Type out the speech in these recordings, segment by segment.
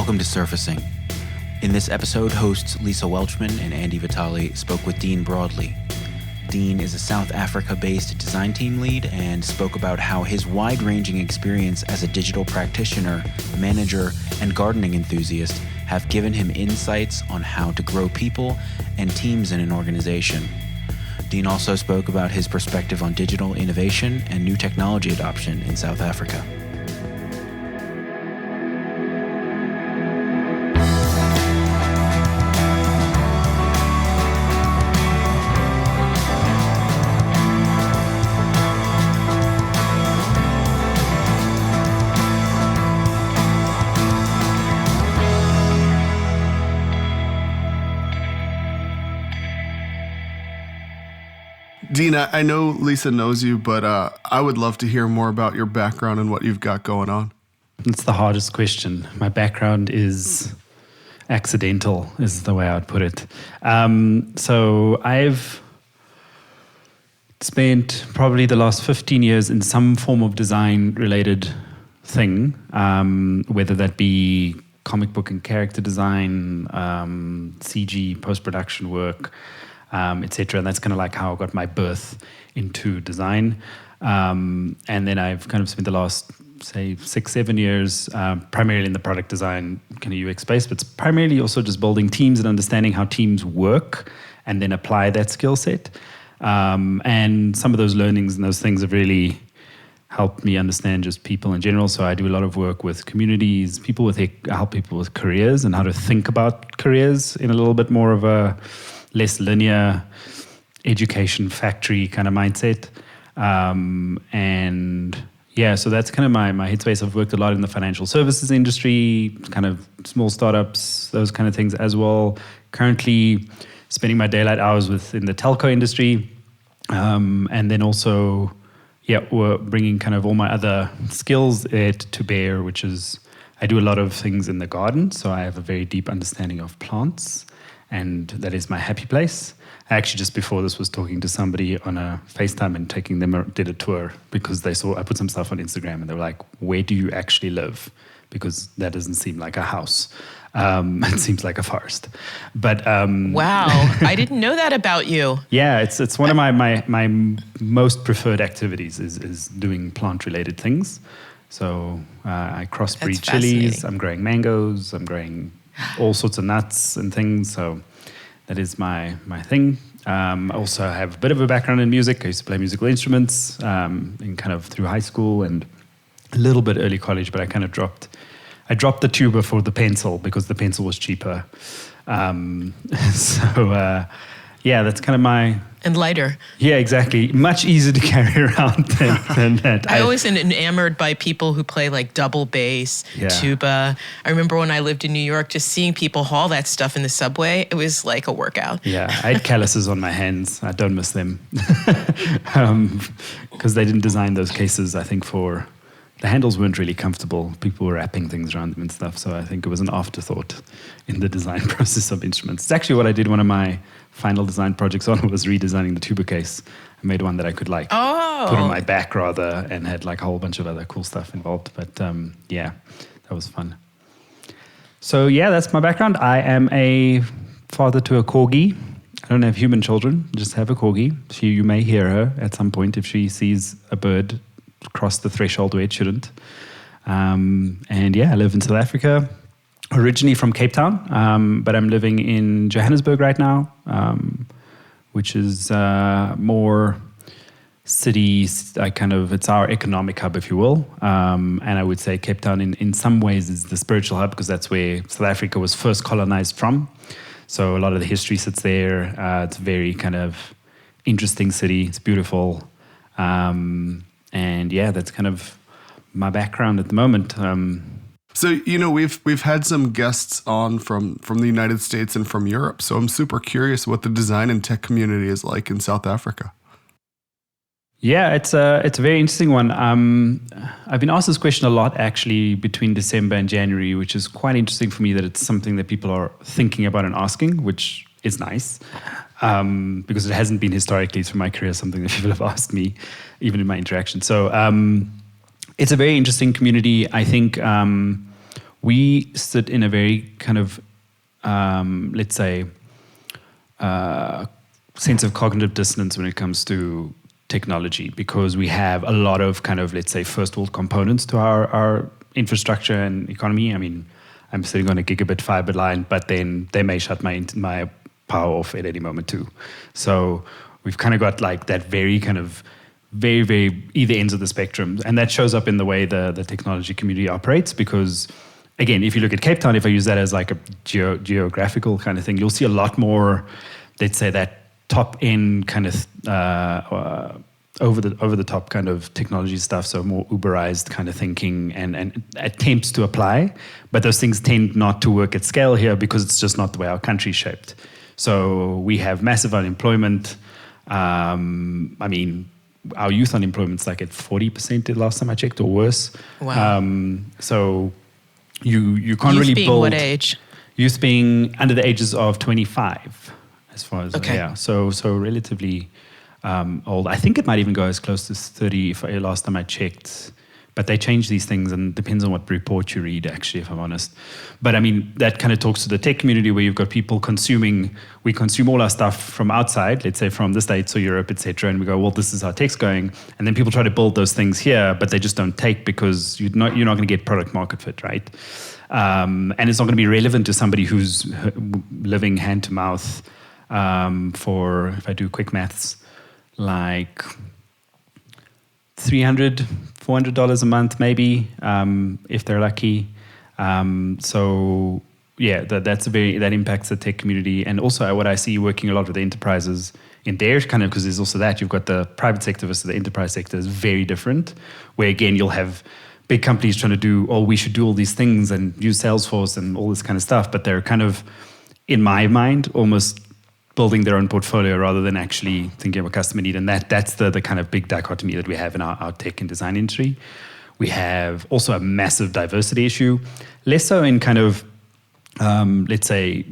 Welcome to Surfacing. In this episode, hosts Lisa Welchman and Andy Vitale spoke with Dean Broadley. Dean is a South Africa-based design team lead and spoke about how his wide-ranging experience as a digital practitioner, manager, and gardening enthusiast have given him insights on how to grow people and teams in an organization. Dean also spoke about his perspective on digital innovation and new technology adoption in South Africa. Dean, I know Lisa knows you, but I would love to hear more about your background and what you've got going on. It's the hardest question. My background is accidental, is the way I would put it. So I've spent probably the last 15 years in some form of design-related thing, whether that be comic book and character design, CG, post-production work, etc. And that's kind of like how I got my birth into design. And then I've kind of spent the last, say, 6-7 years primarily in the product design kind of UX space, but it's primarily also just building teams and understanding how teams work and then apply that skill set. And some of those learnings and those things have really helped me understand just people in general. So I do a lot of work with communities, help people with careers and how to think about careers in a little bit more of a less linear education factory kind of mindset. And yeah, so that's kind of my headspace. I've worked a lot in the financial services industry, kind of small startups, those kind of things as well. Currently spending my daylight hours within the telco industry. And then also, we're bringing kind of all my other skills to bear, which is I do a lot of things in the garden. So I have a very deep understanding of plants. And that is my happy place. I actually just before this was talking to somebody on a FaceTime and did a tour because they saw I put some stuff on Instagram and they were like, where do you actually live? Because that doesn't seem like a house. It seems like a forest. But wow, I didn't know that about you. Yeah, it's one of my most preferred activities is doing plant-related things. So I crossbreed chilies, I'm growing mangoes, I'm growing all sorts of nuts and things, so that is my thing. I also have a bit of a background in music. I used to play musical instruments in kind of through high school and a little bit early college, but I kind of dropped the tuba for the pencil because the pencil was cheaper. That's kind of my... And lighter. Yeah, exactly. Much easier to carry around than that. I always am enamored by people who play like double bass, tuba. I remember when I lived in New York, just seeing people haul that stuff in the subway, it was like a workout. Yeah, I had calluses on my hands. I don't miss them. Because they didn't design those cases, I think, for... The handles weren't really comfortable. People were wrapping things around them and stuff. So I think it was an afterthought in the design process of instruments. It's actually what I did one of my final design projects on was redesigning the tuba case. I made one that I could put on my back rather and had like a whole bunch of other cool stuff involved. But that was fun. So yeah, that's my background. I am a father to a corgi. I don't have human children, just have a corgi. You may hear her at some point if she sees a bird cross the threshold where it shouldn't. I live in South Africa, originally from Cape Town, but I'm living in Johannesburg right now, which is more city, it's our economic hub, if you will. And I would say Cape Town in some ways is the spiritual hub because that's where South Africa was first colonized from. So a lot of the history sits there. It's a very kind of interesting city. It's beautiful. That's kind of my background at the moment. So, we've had some guests on from the United States and from Europe. So I'm super curious what the design and tech community is like in South Africa. Yeah, it's a very interesting one. I've been asked this question a lot actually between December and January, which is quite interesting for me that it's something that people are thinking about and asking, which is nice. Because it hasn't been historically through my career something that people have asked me, even in my interaction. So it's a very interesting community. I think we sit in a very kind of, let's say, sense of cognitive dissonance when it comes to technology, because we have a lot of kind of, let's say, first world components to our infrastructure and economy. I mean, I'm sitting on a gigabit fiber line, but then they may shut my power off at any moment too. So we've kind of got like that very kind of very, very either ends of the spectrum. And that shows up in the way the technology community operates, because again, if you look at Cape Town, if I use that as like a geographical kind of thing, you'll see a lot more, let's say, that top end kind of over the top kind of technology stuff, so more Uberized kind of thinking and attempts to apply, but those things tend not to work at scale here because it's just not the way our country's shaped. So we have massive unemployment. I mean, our youth unemployment's like at 40% the last time I checked, or worse. Wow. So you can't youth really being build. What age? Youth being under the ages of 25, as far as okay. Yeah. So relatively old. I think it might even go as close to 30 last time I checked. But they change these things, and depends on what report you read, actually, if I'm honest. But I mean, that kind of talks to the tech community, where you've got people we consume all our stuff from outside, let's say from the States or Europe, etc. And we go, well, this is how tech's going. And then people try to build those things here, but they just don't take, because you're not going to get product market fit, right? And it's not going to be relevant to somebody who's living hand to mouth for, if I do quick maths, like $300, $400 a month, maybe, if they're lucky. So yeah, that impacts the tech community. And also what I see working a lot with the enterprises in there, kind of, because there's also that, you've got the private sector versus the enterprise sector is very different, where again, you'll have big companies trying to do, we should do all these things and use Salesforce and all this kind of stuff, but they're kind of, in my mind, almost building their own portfolio rather than actually thinking of a customer need. And that's the kind of big dichotomy that we have in our tech and design industry. We have also a massive diversity issue, less so in kind of, let's say,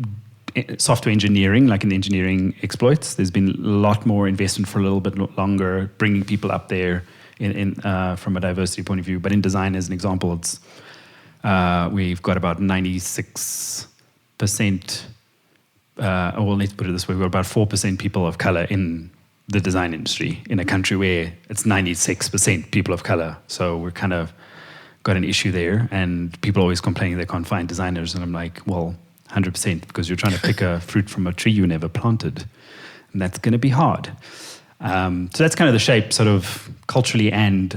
software engineering, like in the engineering exploits. There's been a lot more investment for a little bit longer, bringing people up there from a diversity point of view. But in design, as an example, it's we've got about 96%, let's put it this way, we've got about 4% people of color in the design industry in a country where it's 96% people of color. So we're kind of got an issue there, and people always complaining they can't find designers. And I'm like, well, 100%, because you're trying to pick a fruit from a tree you never planted. And that's going to be hard. So that's kind of the shape, sort of culturally, and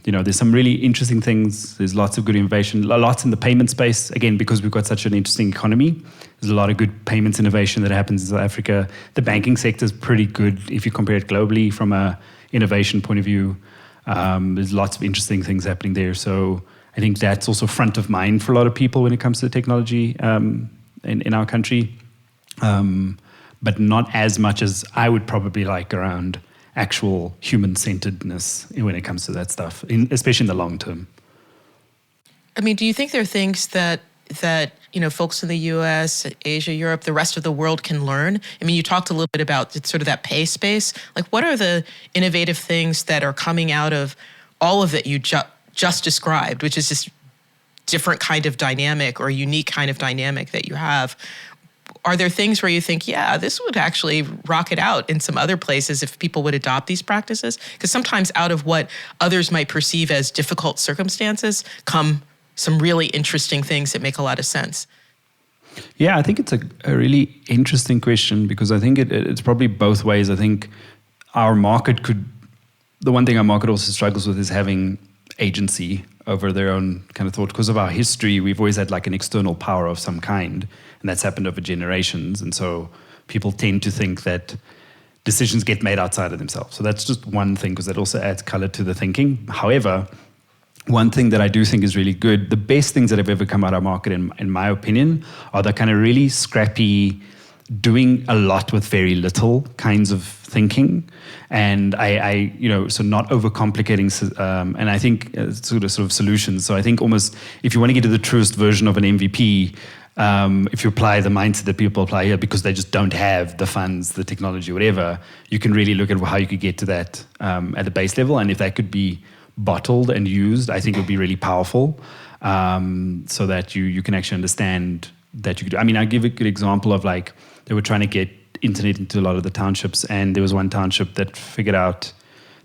there's some really interesting things. There's lots of good innovation, lots in the payment space. Again, because we've got such an interesting economy, there's a lot of good payments innovation that happens in South Africa. The banking sector is pretty good if you compare it globally from a innovation point of view. There's lots of interesting things happening there. So I think that's also front of mind for a lot of people when it comes to technology in our country. But not as much as I would probably like around actual human-centeredness when it comes to that stuff, especially in the long term. I mean, do you think there are things that folks in the U.S., Asia, Europe, the rest of the world can learn? I mean, you talked a little bit about sort of that pay space. Like, what are the innovative things that are coming out of all of that you just described, which is this different kind of dynamic or unique kind of dynamic that you have? Are there things where you think, yeah, this would actually rocket out in some other places if people would adopt these practices? Because sometimes out of what others might perceive as difficult circumstances come some really interesting things that make a lot of sense. Yeah, I think it's a really interesting question, because I think it's probably both ways. I think our market the one thing our market also struggles with is having agency over their own kind of thought. Because of our history, we've always had like an external power of some kind, and that's happened over generations. And so people tend to think that decisions get made outside of themselves. So that's just one thing, because that also adds color to the thinking. However, one thing that I do think is really good, the best things that have ever come out of our market, in my opinion, are the kind of really scrappy, doing a lot with very little kinds of thinking. And so not overcomplicating, and I think sort of solutions. So I think almost, if you want to get to the truest version of an MVP, if you apply the mindset that people apply here, because they just don't have the funds, the technology, whatever, you can really look at how you could get to that at the base level. And if that could be bottled and used, I think it would be really powerful. so that you can actually understand that you could. I mean, I give a good example of like they were trying to get internet into a lot of the townships, and there was one township that figured out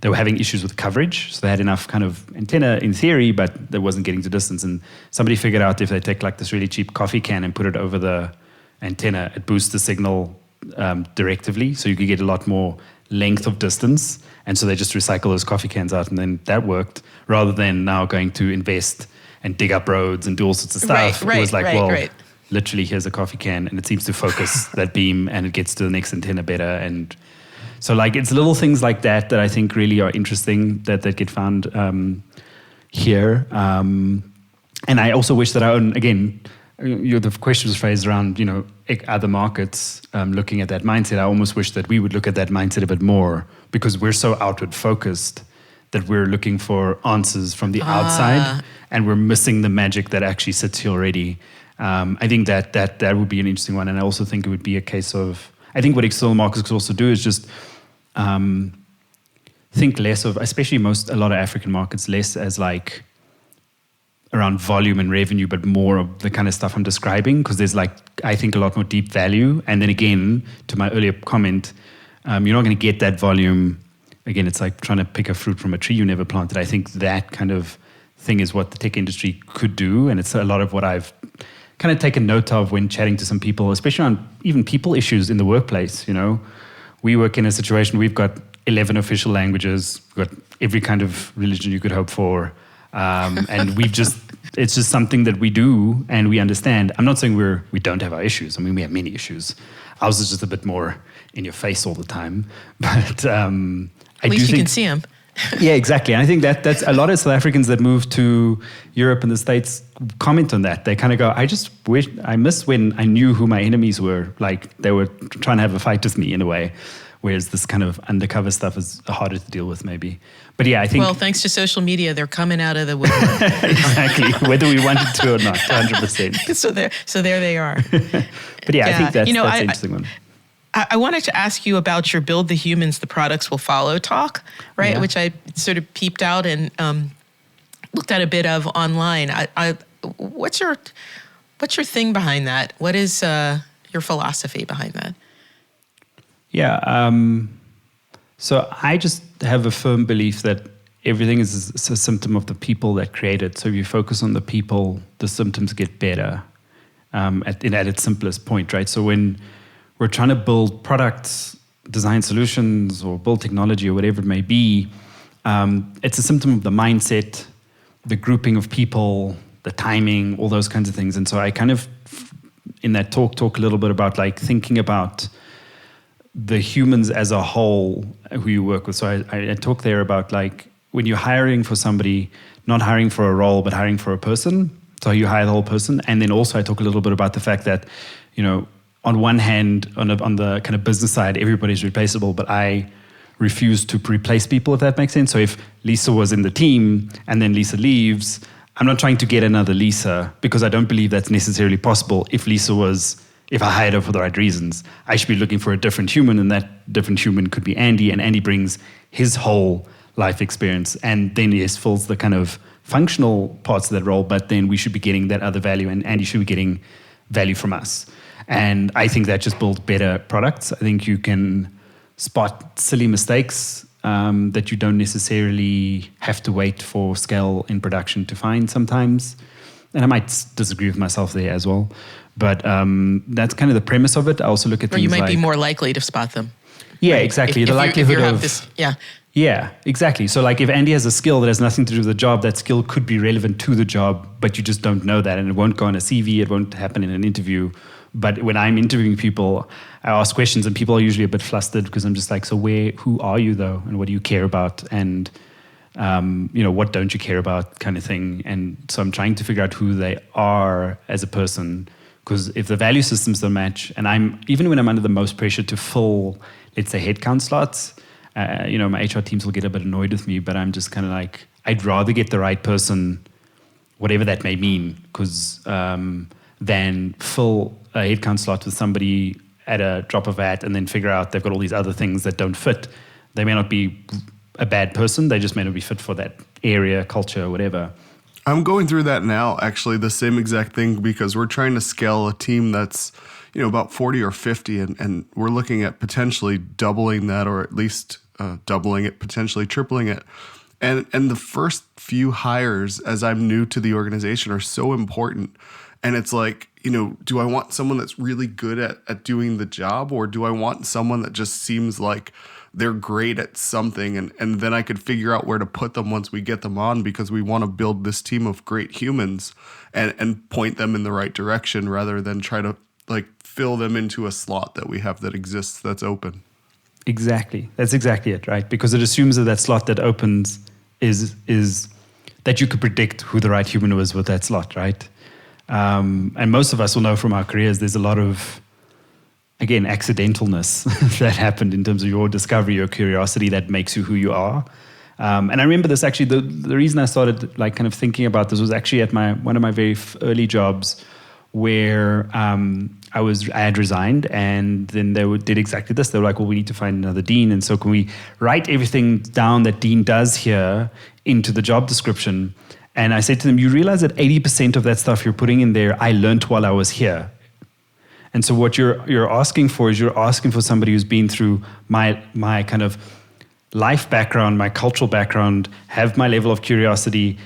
they were having issues with coverage. So they had enough kind of antenna in theory, but that wasn't getting to distance. And somebody figured out if they take like this really cheap coffee can and put it over the antenna, it boosts the signal directively. So you could get a lot more length of distance. And so they just recycle those coffee cans out, and then that worked, rather than now going to invest and dig up roads and do all sorts of stuff. It was like, literally here's a coffee can, and it seems to focus that beam, and it gets to the next antenna better. And so like it's little things like that I think really are interesting that get found here. And I also wish that our own, again, the question was phrased around, other markets looking at that mindset. I almost wish that we would look at that mindset a bit more, because we're so outward focused that we're looking for answers from the outside, and we're missing the magic that actually sits here already. I think that would be an interesting one. And I also think it would be a case of, I think what external markets could also do is just think less of, especially a lot of African markets, less as like around volume and revenue, but more of the kind of stuff I'm describing, because there's like, I think, a lot more deep value. And then again, to my earlier comment, you're not going to get that volume. Again, it's like trying to pick a fruit from a tree you never planted. I think that kind of thing is what the tech industry could do. And it's a lot of what I've kind of taken note of when chatting to some people, especially on even people issues in the workplace. We work in a situation, we've got 11 official languages, we've got every kind of religion you could hope for. And it's just something that we do and we understand. I'm not saying we don't have our issues. I mean, we have many issues. Ours is just a bit more in your face all the time. But at least you can see them. Yeah, exactly. And I think that's a lot of South Africans that move to Europe and the States comment on that. They kind of go, I miss when I knew who my enemies were. Like they were trying to have a fight with me in a way. Whereas this kind of undercover stuff is harder to deal with maybe. But yeah, I think... Well, thanks to social media, they're coming out of the woodwork. Exactly, whether we wanted to or not, 100%. So there they are. But yeah, I think that's an interesting one. I wanted to ask you about your Build the Humans, the Products Will Follow talk, right? Yeah. Which I sort of peeped out and looked at a bit of online. What's your thing behind that? What is your philosophy behind that? Yeah, so I just have a firm belief that everything is a symptom of the people that create it. So if you focus on the people, the symptoms get better at its simplest point, right? So when we're trying to build products, design solutions, or build technology or whatever it may be, it's a symptom of the mindset, the grouping of people, the timing, all those kinds of things. And so I kind of, in that talk a little bit about like thinking about the humans as a whole who you work with. So I talk there about like when you're hiring for somebody, not hiring for a role, but hiring for a person. So you hire the whole person. And then also I talk a little bit about the fact that, on one hand, on the kind of business side, everybody's replaceable, but I refuse to replace people, if that makes sense. So if Lisa was in the team and then Lisa leaves, I'm not trying to get another Lisa because I don't believe that's necessarily possible. If I hired her for the right reasons, I should be looking for a different human, and that different human could be Andy, and Andy brings his whole life experience and then, yes, fills the kind of functional parts of that role, but then we should be getting that other value, and Andy should be getting value from us. And I think that just builds better products. I think you can spot silly mistakes that you don't necessarily have to wait for scale in production to find sometimes. And I might disagree with myself there as well. But that's kind of the premise of it. I also look at things like... Or you might be more likely to spot them. Yeah, right? Exactly. The likelihood of... This, yeah. Yeah, exactly. So like if Andy has a skill that has nothing to do with the job, that skill could be relevant to the job, but you just don't know that. And it won't go on a CV. It won't happen in an interview. But when I'm interviewing people, I ask questions and people are usually a bit flustered because I'm just like, so who are you though? And what do you care about? And, what don't you care about kind of thing? And so I'm trying to figure out who they are as a person, because if the value systems don't match, and even when I'm under the most pressure to fill, let's say, headcount slots, my HR teams will get a bit annoyed with me, but I'm just kind of like, I'd rather get the right person, whatever that may mean, because than fill a headcount slot with somebody at a drop of a hat and then figure out they've got all these other things that don't fit. They may not be a bad person, they just may not be fit for that area, culture, whatever. I'm going through that now, actually, the same exact thing, because we're trying to scale a team that's, about 40 or 50, and we're looking at potentially doubling that, or at least doubling it, potentially tripling it. And the first few hires, as I'm new to the organization, are so important. And it's like, do I want someone that's really good at doing the job, or do I want someone that just seems like they're great at something, and then I could figure out where to put them once we get them on, because we want to build this team of great humans and point them in the right direction, rather than try to fill them into a slot that we have that exists that's open. Exactly. That's exactly it, right? Because it assumes that slot that opens is that you could predict who the right human was with that slot, right? And most of us will know from our careers there's a lot of, again, accidentalness that happened in terms of your discovery, your curiosity that makes you who you are. And I remember this actually, the reason I started kind of thinking about this was actually at one of my very early jobs, where I had resigned, and then they did exactly this. They were like, well, we need to find another dean, and so can we write everything down that Dean does here into the job description? And I said to them, you realize that 80% of that stuff you're putting in there, I learned while I was here. And so what you're asking for is you're asking for somebody who's been through my kind of life background, my cultural background, have my level of curiosity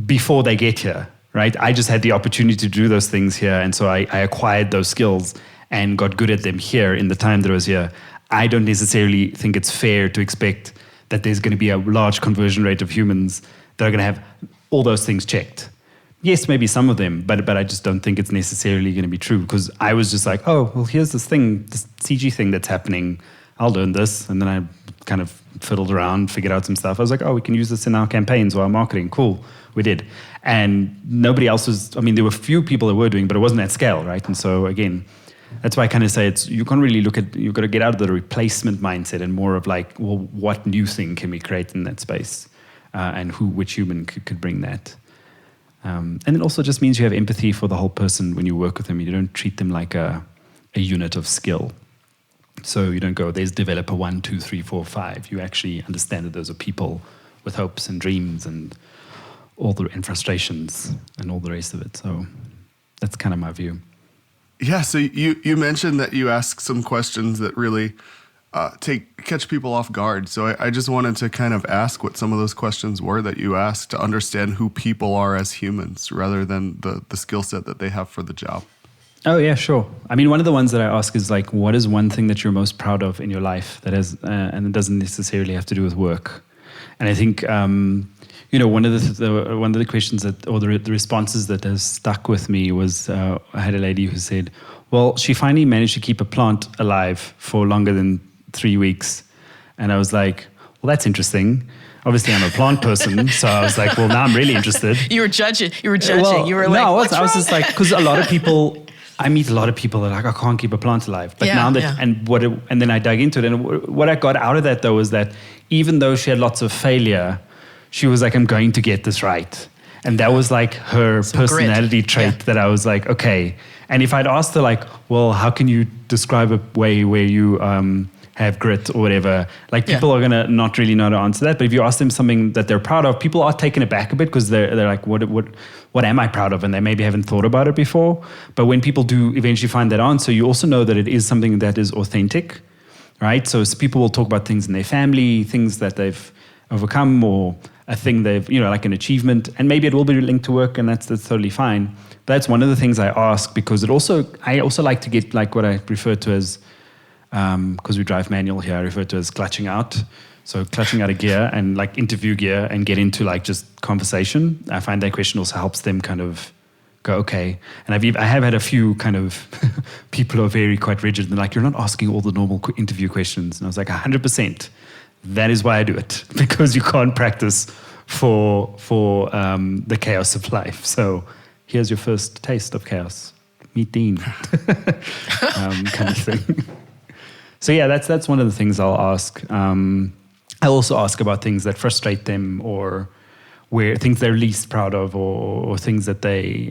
before they get here, right? I just had the opportunity to do those things here, and so I acquired those skills and got good at them here in the time that I was here. I don't necessarily think it's fair to expect that there's going to be a large conversion rate of humans that are going to have all those things checked. Yes, maybe some of them, but I just don't think it's necessarily going to be true, because I was just like, oh, well, here's this thing, this CG thing that's happening. I'll learn this. And then I kind of fiddled around, figured out some stuff. I was like, oh, we can use this in our campaigns or our marketing. Cool. We did. And nobody else was, there were a few people that were doing, but it wasn't at scale, right? And so again, that's why I kind of say you can't really you've got to get out of the replacement mindset and more of like, well, what new thing can we create in that space? And which human could bring that? And it also just means you have empathy for the whole person when you work with them. You don't treat them like a unit of skill. So you don't go, there's developer 1, 2, 3, 4, 5. You actually understand that those are people with hopes and dreams and frustrations and all the rest of it. So that's kind of my view. Yeah, so you mentioned that you ask some questions that really catch people off guard. So I just wanted to kind of ask what some of those questions were that you asked to understand who people are as humans rather than the skill set that they have for the job. Oh, yeah, sure. One of the ones that I ask is like, what is one thing that you're most proud of in your life that has, and it doesn't necessarily have to do with work? And I think, one of the questions or the responses that has stuck with me was, I had a lady who said, well, she finally managed to keep a plant alive for longer than 3 weeks. And I was like, well, that's interesting. Obviously, I'm a plant person, so I was like, well, now I'm really interested. You were judging. Well, you were like, no, I was just like, because I meet a lot of people that are like, I can't keep a plant alive. But and then I dug into it. And what I got out of that, though, was that even though she had lots of failure, she was like, I'm going to get this right. And that was like her personality trait that I was like, okay. And if I'd asked her like, well, how can you describe a way where you have grit or whatever, people are going to not really know how to answer that. But if you ask them something that they're proud of, people are taken aback a bit because they're like, what am I proud of? And they maybe haven't thought about it before. But when people do eventually find that answer, you also know that it is something that is authentic, right? So people will talk about things in their family, things that they've overcome, or a thing they've, like an achievement, and maybe it will be linked to work, and that's totally fine. But that's one of the things I ask, because I also like to get like what I refer to as, because we drive manual here, I refer to as clutching out. So clutching out a gear and like interview gear and get into like just conversation. I find that question also helps them kind of go, okay. And I have had a few kind of people who are very quite rigid. They're like, you're not asking all the normal interview questions. And I was like, 100%. That is why I do it, because you can't practice for the chaos of life. So here's your first taste of chaos. Meet Dean, kind of thing. So yeah, that's one of the things I'll ask. I also ask about things that frustrate them, or where things they're least proud of, or things that they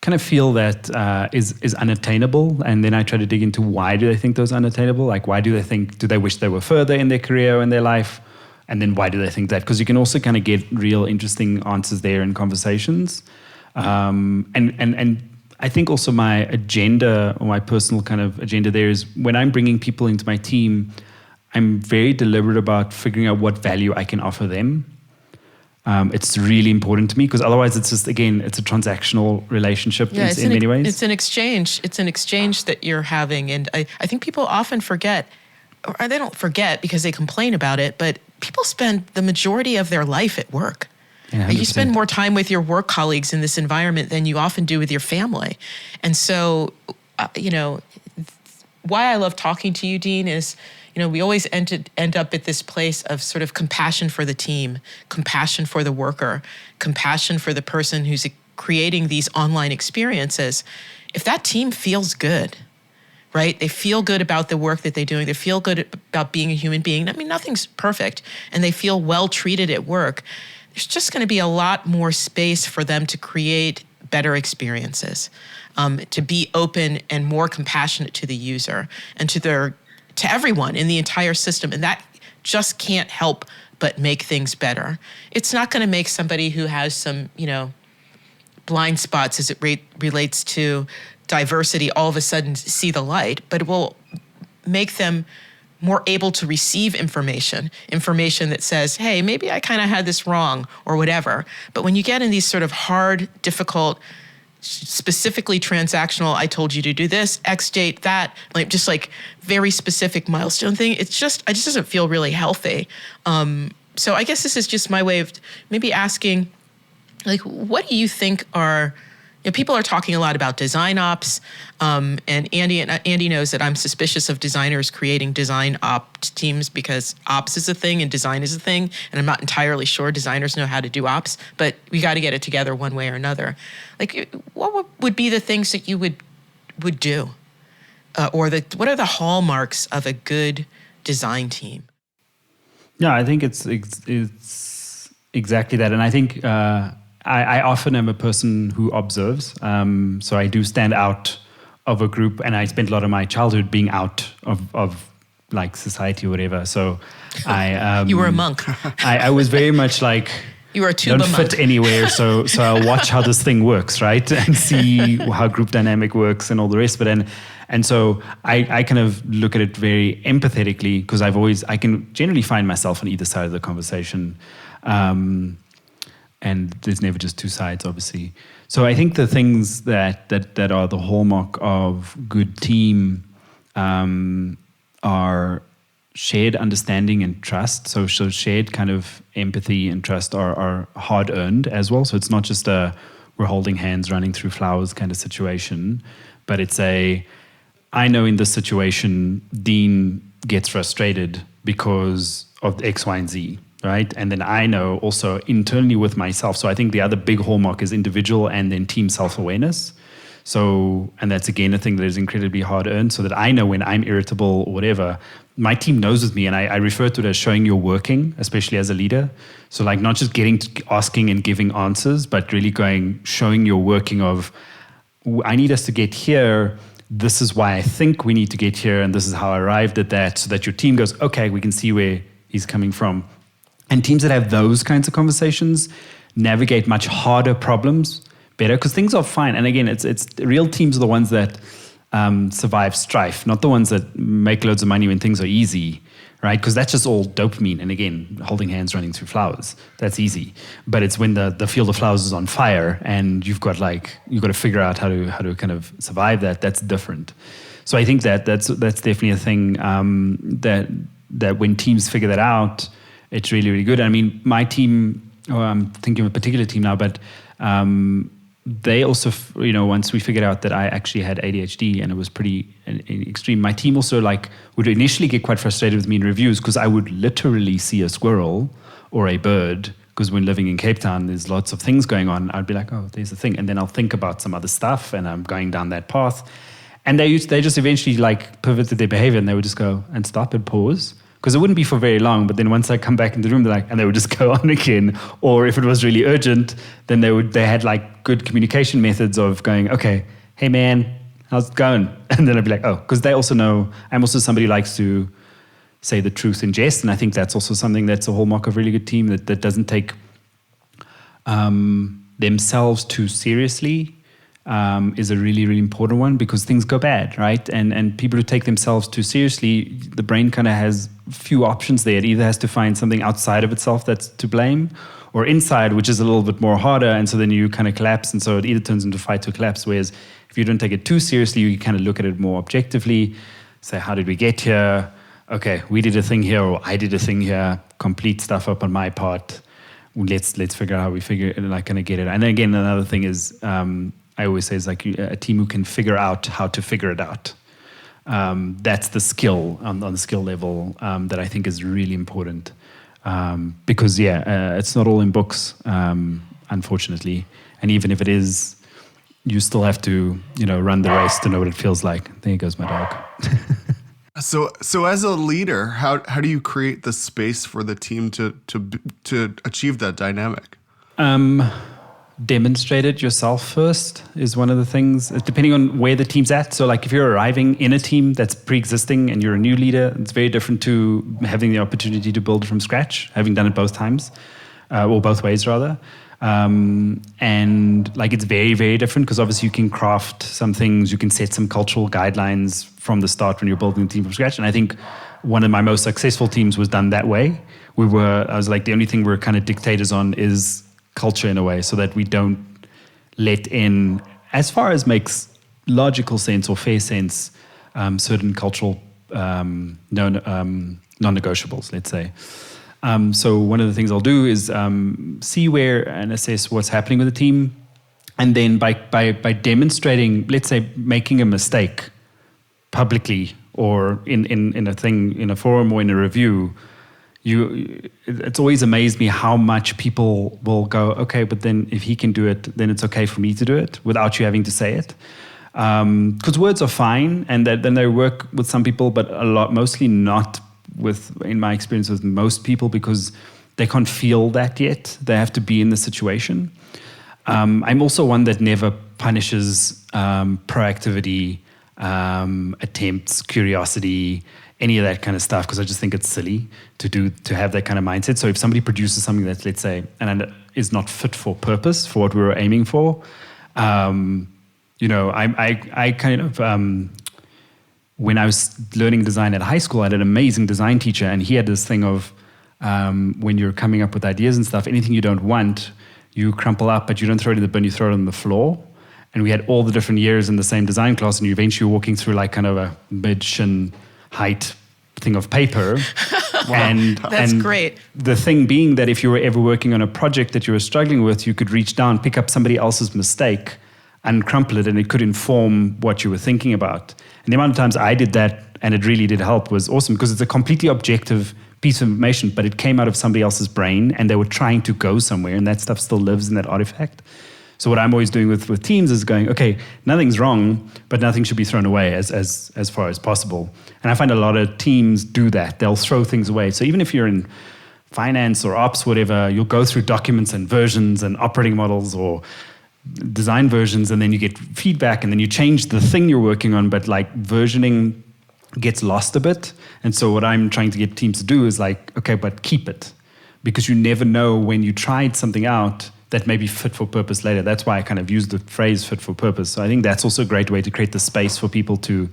kind of feel that is unattainable. And then I try to dig into why do they think those are unattainable? Like, why do they wish they were further in their career or in their life? And then why do they think that? Because you can also kind of get real interesting answers there in conversations. And I think also my agenda, or my personal kind of agenda there, is when I'm bringing people into my team, I'm very deliberate about figuring out what value I can offer them. It's really important to me, because otherwise it's just, again, it's a transactional relationship in many ways. It's an exchange. It's an exchange that you're having. And I think people often forget, or they don't forget because they complain about it, but people spend the majority of their life at work. Yeah, you spend more time with your work colleagues in this environment than you often do with your family. And so, why I love talking to you, Dean, is, we always end up at this place of sort of compassion for the team, compassion for the worker, compassion for the person who's creating these online experiences. If that team feels good, right? They feel good about the work that they're doing. They feel good about being a human being. I mean, nothing's perfect, and they feel well treated at work. There's just going to be a lot more space for them to create better experiences, to be open and more compassionate to the user and to everyone in the entire system. And that just can't help but make things better. It's not going to make somebody who has some, blind spots as it relates to diversity all of a sudden see the light, but it will make them more able to receive information that says, hey, maybe I kind of had this wrong or whatever. But when you get in these sort of hard, difficult, specifically transactional, I told you to do this, X date, that, just very specific milestone thing, it just doesn't feel really healthy. So I guess this is just my way of maybe asking, what do you think are, people are talking a lot about design ops, and Andy knows that I'm suspicious of designers creating design ops teams, because ops is a thing and design is a thing, and I'm not entirely sure designers know how to do ops, but we got to get it together one way or another. What would be the things that you would do, or what are the hallmarks of a good design team? Yeah, I think it's exactly that, and I think. I often am a person who observes, so I do stand out of a group, and I spent a lot of my childhood being out of society or whatever. So I you were a monk. I was very much you were a tuba don't monk. Fit anywhere, so I'll watch how this thing works, right, and see how group dynamic works and all the rest of it. And so I kind of look at it very empathetically, because I can generally find myself on either side of the conversation. And there's never just two sides, obviously. So I think the things that are the hallmark of good team are shared understanding and trust. So shared kind of empathy and trust are hard earned as well. So it's not just a we're holding hands running through flowers kind of situation, but it's I know in this situation, Dean gets frustrated because of X, Y, and Z. Right. And then I know also internally with myself. So I think the other big hallmark is individual and then team self-awareness. So, and that's again a thing that is incredibly hard earned, so that I know when I'm irritable or whatever, my team knows with me, and I refer to it as showing you're working, especially as a leader. So not just asking and giving answers, but really showing you're working of, I need us to get here. This is why I think we need to get here. And this is how I arrived at that, so that your team goes, okay, we can see where he's coming from. And teams that have those kinds of conversations navigate much harder problems better, because things are fine. And again, it's real teams are the ones that survive strife, not the ones that make loads of money when things are easy, right? Because that's just all dopamine. And again, holding hands running through flowers, that's easy. But it's when the field of flowers is on fire and you've got to figure out how to kind of survive that. That's different. So I think that's definitely a thing that when teams figure that out, it's really, really good. I mean, my team, I'm thinking of a particular team now, but they also, once we figured out that I actually had ADHD and it was pretty extreme, my team also would initially get quite frustrated with me in reviews, because I would literally see a squirrel or a bird, because when living in Cape Town, there's lots of things going on. I'd be like, oh, there's a thing. And then I'll think about some other stuff and I'm going down that path. And they just eventually pivoted their behavior, and they would just go and stop and pause. Because it wouldn't be for very long, but then once I come back in the room, and they would just go on again. Or if it was really urgent, then they had good communication methods of going, okay, hey man, how's it going? And then I'd be like, oh, because they also know I'm also somebody who likes to say the truth in jest. And I think that's also something that's a hallmark of a really good team, that doesn't take themselves too seriously, is a really, really important one, because things go bad, right? And people who take themselves too seriously, the brain kind of has few options there. It either has to find something outside of itself that's to blame, or inside, which is a little bit more harder, and so then you kind of collapse, and so it either turns into fight or collapse. Whereas if you don't take it too seriously, you kind of look at it more objectively, say, how did we get here? Okay, we did a thing here, or I did a thing here, complete stuff up on my part. Let's figure out how we kind of get it. And then again, another thing is, I always say, is like a team who can figure out how to figure it out. That's the skill on the skill level that I think is really important. Because it's not all in books, unfortunately. And even if it is, you still have to, run the race to know what it feels like. There goes my dog. So as a leader, how do you create the space for the team to achieve that dynamic? Demonstrate it yourself first is one of the things, depending on where the team's at. So like if you're arriving in a team that's pre-existing and you're a new leader, it's very different to having the opportunity to build from scratch, having done it both times, or both ways rather. And like it's very, very different, because obviously you can craft some things, you can set some cultural guidelines from the start when you're building a team from scratch. And I think one of my most successful teams was done that way. I was like, the only thing we're kind of dictators on is culture in a way, so that we don't let in, as far as makes logical sense or fair sense, certain cultural non-negotiables, let's say. So one of the things I'll do is see where and assess what's happening with the team, and then by demonstrating, let's say, making a mistake publicly or in a thing, in a forum or in a review, it's always amazed me how much people will go, okay, but then if he can do it, then it's okay for me to do it without you having to say it. Because words are fine, and then they work with some people, but mostly not in my experience with most people, because they can't feel that yet. They have to be in the situation. I'm also one that never punishes proactivity, attempts, curiosity, any of that kind of stuff, because I just think it's silly to have that kind of mindset. So if somebody produces something that's, let's say, and is not fit for purpose for what we were aiming for, I kind of when I was learning design at high school, I had an amazing design teacher, and he had this thing of when you're coming up with ideas and stuff, anything you don't want, you crumple up, but you don't throw it in the bin, you throw it on the floor. And we had all the different years in the same design class, and you eventually were walking through like kind of a mid-shin height thing of paper. Wow. That's great. The thing being that if you were ever working on a project that you were struggling with, you could reach down, pick up somebody else's mistake, and crumple it, and it could inform what you were thinking about. And the amount of times I did that, and it really did help, was awesome, because it's a completely objective piece of information, but it came out of somebody else's brain, and they were trying to go somewhere, and that stuff still lives in that artifact. So what I'm always doing with teams is going, okay, nothing's wrong, but nothing should be thrown away as far as possible. And I find a lot of teams do that. They'll throw things away. So even if you're in finance or ops, whatever, you'll go through documents and versions and operating models or design versions, and then you get feedback, and then you change the thing you're working on, but like versioning gets lost a bit. And so what I'm trying to get teams to do is like, okay, but keep it, because you never know when you tried something out that may be fit for purpose later. That's why I kind of use the phrase fit for purpose. So I think that's also a great way to create the space for people to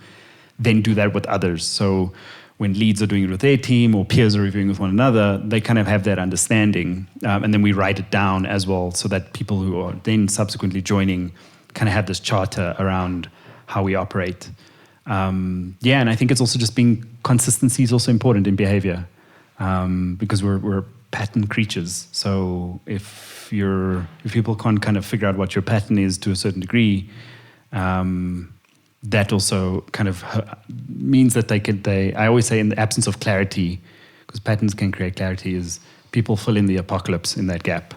then do that with others. So when leads are doing it with their team or peers are reviewing with one another, they kind of have that understanding. And then we write it down as well, so that people who are then subsequently joining kind of have this charter around how we operate. And I think it's also just consistency is also important in behavior, because we're pattern creatures. So if people can't kind of figure out what your pattern is to a certain degree, that also kind of means that I always say, in the absence of clarity, because patterns can create clarity, is people fill in the apocalypse in that gap,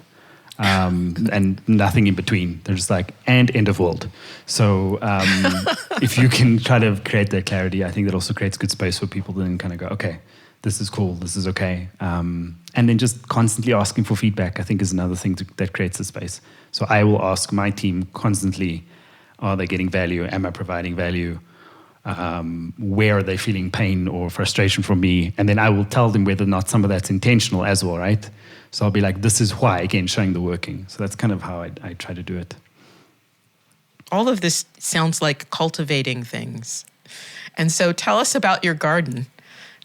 and nothing in between. They're just like, and end of world. So if you can try to create that clarity, I think that also creates good space for people to then kind of go, okay, this is cool, this is okay. And then just constantly asking for feedback, I think, is another thing that creates the space. So I will ask my team constantly, are they getting value? Am I providing value? where are they feeling pain or frustration from me, and then I will tell them whether or not some of that's intentional as well, right? So I'll be like, this is why, again, showing the working. So that's kind of how I try to do it. All of this sounds like cultivating things. And so tell us about your garden,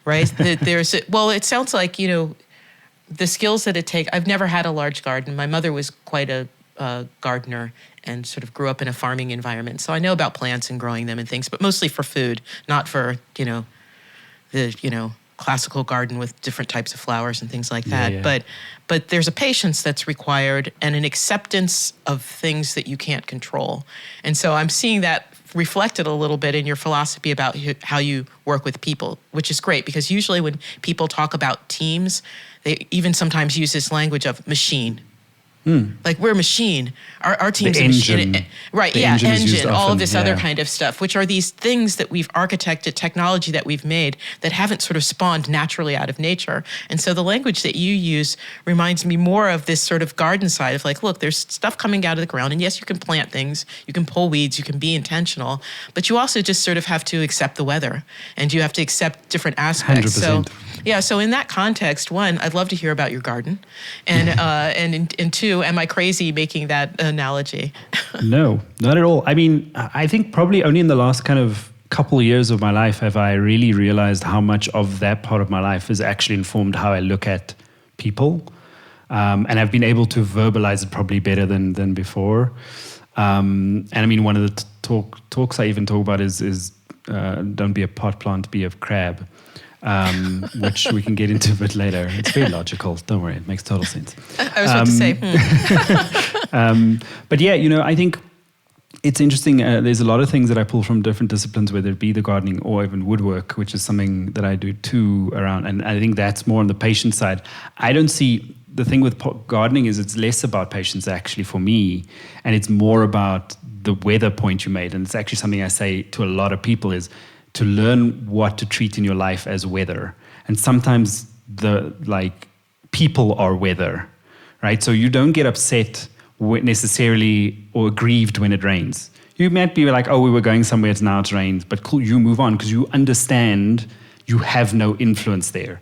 right? It sounds like, the skills that it takes. I've never had a large garden. My mother was quite a gardener and sort of grew up in a farming environment. So I know about plants and growing them and things, but mostly for food, not for, the classical garden with different types of flowers and things like that. Yeah. But there's a patience that's required and an acceptance of things that you can't control. And so I'm seeing that reflected a little bit in your philosophy about how you work with people, which is great, because usually when people talk about teams, they even sometimes use this language of machine. Like, we're a machine. Our team's a machine. Right, the engine, all often, of this other kind of stuff, which are these things that we've architected, technology that we've made that haven't sort of spawned naturally out of nature. And so the language that you use reminds me more of this sort of garden side of like, look, there's stuff coming out of the ground. And yes, you can plant things, you can pull weeds, you can be intentional, but you also just sort of have to accept the weather and you have to accept different aspects. 100%. So in that context, one, I'd love to hear about your garden. And two, am I crazy making that analogy? No, not at all. I mean, I think probably only in the last kind of couple of years of my life have I really realized how much of that part of my life has actually informed how I look at people. And I've been able to verbalize it probably better than before. And I mean, one of the talks I even talk about is don't be a pot plant, be a crab. Which we can get into a bit later. It's very logical. Don't worry, it makes total sense. I was about to say. But yeah, I think it's interesting. There's a lot of things that I pull from different disciplines, whether it be the gardening or even woodwork, which is something that I do too around. And I think that's more on the patient side. I don't see the thing with gardening is it's less about patience actually for me, and it's more about the weather point you made. And it's actually something I say to a lot of people is to learn what to treat in your life as weather. And sometimes people are weather, right? So you don't get upset necessarily or grieved when it rains. You might be like, oh, we were going somewhere, now it's rained, but cool, you move on because you understand you have no influence there.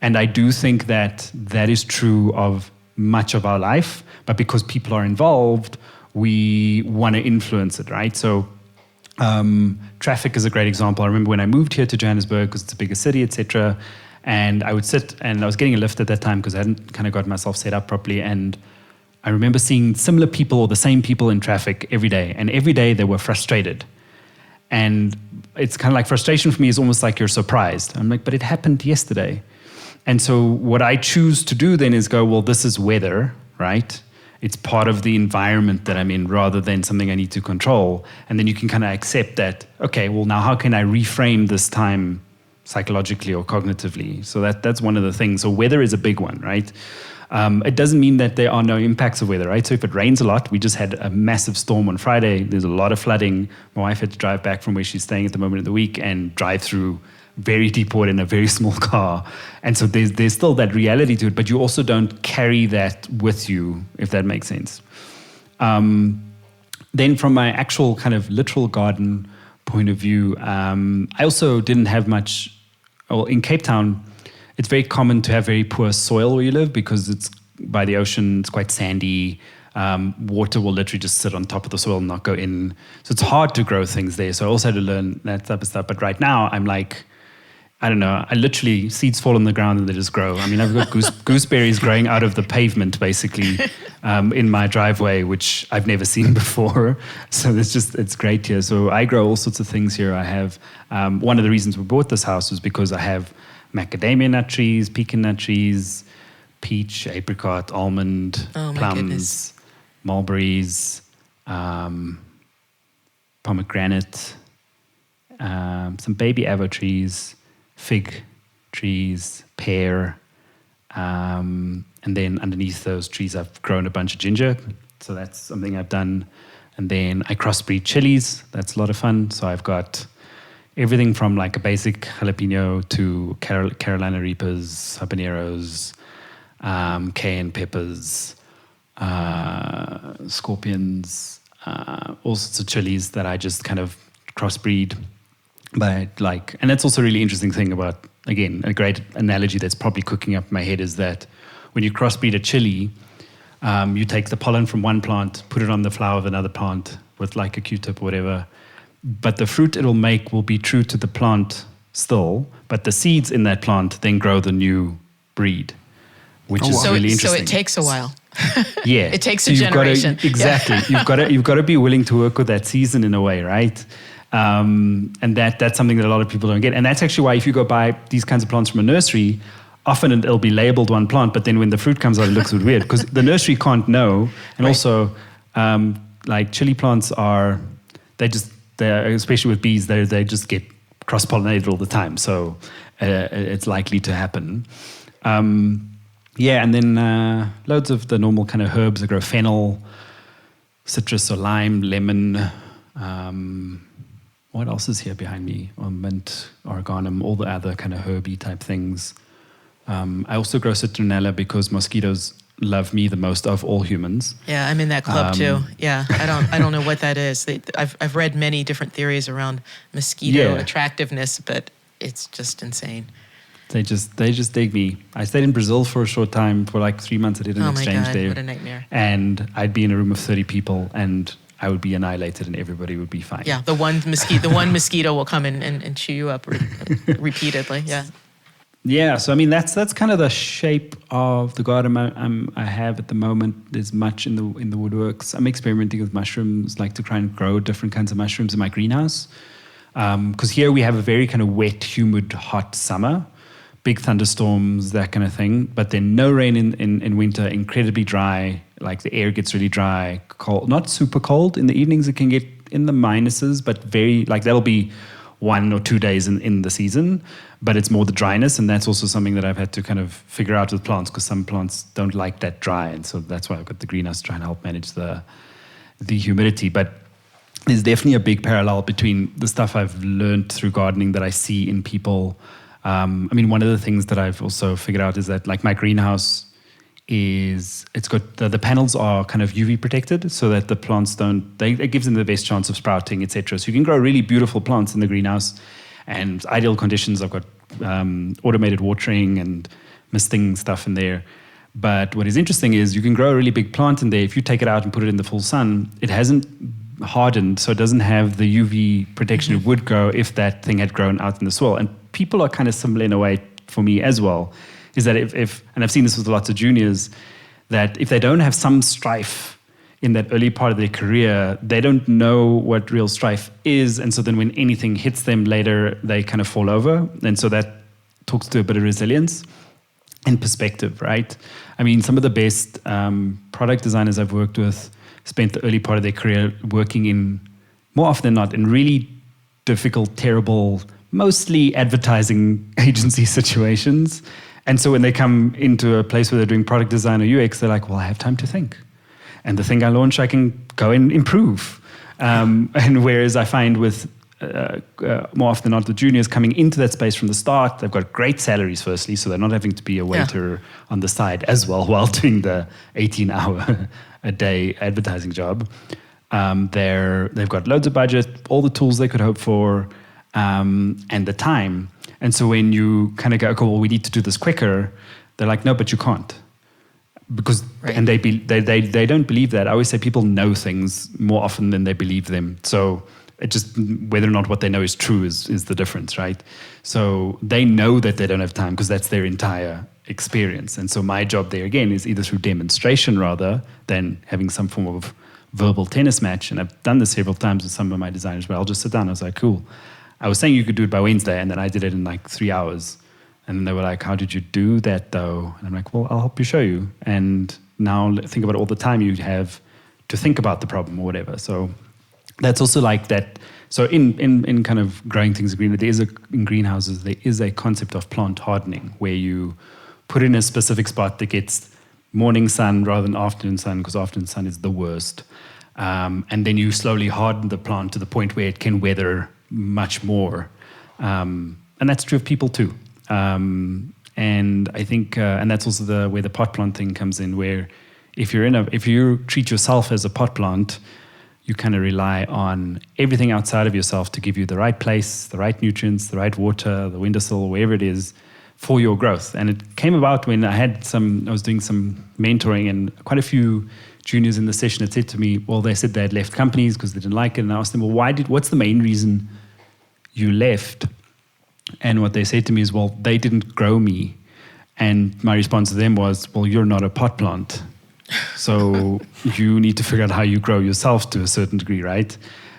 And I do think that is true of much of our life, but because people are involved, we want to influence it, right? So traffic is a great example. I remember when I moved here to Johannesburg because it's a bigger city, etc. And I would sit, and I was getting a lift at that time because I hadn't kind of got myself set up properly. And I remember seeing similar people or the same people in traffic every day. And every day they were frustrated. And it's kind of like frustration for me is almost like you're surprised. I'm like, but it happened yesterday. And so what I choose to do then is go, well, this is weather, right? It's part of the environment that I'm in rather than something I need to control. And then you can kind of accept that, okay, well, now how can I reframe this time psychologically or cognitively? So that's one of the things. So weather is a big one, right? It doesn't mean that there are no impacts of weather, right? So if it rains a lot, we just had a massive storm on Friday. There's a lot of flooding. My wife had to drive back from where she's staying at the moment of the week and drive through very deep water in a very small car. And so there's still that reality to it, but you also don't carry that with you, if that makes sense. Then from my actual kind of literal garden point of view, I also didn't have much, well, in Cape Town, it's very common to have very poor soil where you live because it's by the ocean, it's quite sandy. Water will literally just sit on top of the soil and not go in. So it's hard to grow things there. So I also had to learn that type of stuff. But right now I'm like, I don't know, I literally, seeds fall on the ground and they just grow. I mean, I've got gooseberries growing out of the pavement, basically, in my driveway, which I've never seen before. So it's great here. So I grow all sorts of things here. I have, one of the reasons we bought this house was because I have macadamia nut trees, pecan nut trees, peach, apricot, almond, plums, mulberries, pomegranate, some baby avo trees, fig trees, pear, and then underneath those trees I've grown a bunch of ginger, so that's something I've done. And then I crossbreed chilies, that's a lot of fun. So I've got everything from like a basic jalapeno to Carolina Reapers, habaneros, cayenne peppers, scorpions, all sorts of chilies that I just kind of crossbreed. But and that's also a really interesting thing about, again, a great analogy that's probably cooking up in my head is that when you crossbreed a chili, you take the pollen from one plant, put it on the flower of another plant with like a Q-tip or whatever. But the fruit it'll make will be true to the plant still, but the seeds in that plant then grow the new breed, which is really interesting. So it takes a while. Yeah. It takes a generation. Exactly. Yeah. You've got to be willing to work with that season in a way, right? And that's something that a lot of people don't get. And that's actually why if you go buy these kinds of plants from a nursery, often it'll be labeled one plant, but then when the fruit comes out, it looks a bit weird because the nursery can't know. And also, chili plants they're especially with bees, they just get cross-pollinated all the time. So it's likely to happen. And then loads of the normal kind of herbs that grow: fennel, citrus or lime, lemon. What else is here behind me? Mint, oregano, all the other kind of herby type things. I also grow citronella because mosquitoes love me the most of all humans. Yeah, I'm in that club too. Yeah, I don't know what that is. I've read many different theories around mosquito attractiveness, but it's just insane. They just dig me. I stayed in Brazil for a short time, for like 3 months. I did an exchange there. What a nightmare. And I'd be in a room of 30 people and I would be annihilated and everybody would be fine. Yeah, the one mosquito will come in and chew you up repeatedly. Yeah. Yeah, so I mean that's kind of the shape of the garden I have at the moment. There's much in the woodworks. I'm experimenting with mushrooms, like to try and grow different kinds of mushrooms in my greenhouse. Because here we have a very kind of wet, humid, hot summer, big thunderstorms, that kind of thing. But then no rain in winter, incredibly dry. Like the air gets really dry, cold, not super cold. In the evenings it can get in the minuses, but that'll be 1 or 2 days in the season, but it's more the dryness, and that's also something that I've had to kind of figure out with plants, because some plants don't like that dry, and so that's why I've got the greenhouse to try and help manage the humidity. But there's definitely a big parallel between the stuff I've learned through gardening that I see in people. One of the things that I've also figured out is that, like, my greenhouse it's got the panels are kind of UV protected so that the plants it gives them the best chance of sprouting, etc. So you can grow really beautiful plants in the greenhouse and ideal conditions. I've got automated watering and misting stuff in there. But what is interesting is you can grow a really big plant in there. If you take it out and put it in the full sun, it hasn't hardened, so it doesn't have the UV protection it would grow if that thing had grown out in the soil. And people are kind of similar in a way for me as well. Is that if and I've seen this with lots of juniors, that if they don't have some strife in that early part of their career, they don't know what real strife is. And so then when anything hits them later, they kind of fall over. And so that talks to a bit of resilience and perspective, right? I mean, some of the best product designers I've worked with spent the early part of their career working in, more often than not, in really difficult, terrible, mostly advertising agency situations. And so when they come into a place where they're doing product design or UX, they're like, well, I have time to think. And the thing I launch, I can go and improve. And whereas I find with more often than not, the juniors coming into that space from the start, they've got great salaries firstly, so they're not having to be a waiter on the side as well while doing the 18-hour a day advertising job. They've got loads of budget, all the tools they could hope for, and the time. And so when you kind of go, okay, well, we need to do this quicker, they're like, no, but you can't. Because and they don't believe that. I always say people know things more often than they believe them. So it just, whether or not what they know is true is the difference, right? So they know that they don't have time because that's their entire experience. And so my job there again is either through demonstration rather than having some form of verbal tennis match. And I've done this several times with some of my designers where I'll just sit down. I was like, cool. I was saying you could do it by Wednesday, and then I did it in like 3 hours. And then they were like, how did you do that though? And I'm like, well, I'll help you show you. And now think about all the time you have to think about the problem or whatever. So that's also like that. So in kind of growing things in greenhouse, in greenhouses, there is a concept of plant hardening where you put in a specific spot that gets morning sun rather than afternoon sun, because afternoon sun is the worst. And then you slowly harden the plant to the point where it can weather much more. And that's true of people too. And I think, and that's also where the pot plant thing comes in, where if you treat yourself as a pot plant, you kind of rely on everything outside of yourself to give you the right place, the right nutrients, the right water, the windowsill, wherever it is, for your growth. And it came about when I was doing some mentoring, and quite a few juniors in the session had said to me, well, they said they had left companies because they didn't like it. And I asked them, well, what's the main reason you left? And what they said to me is, well, they didn't grow me. And my response to them was, well, you're not a pot plant. So you need to figure out how you grow yourself to a certain degree, right?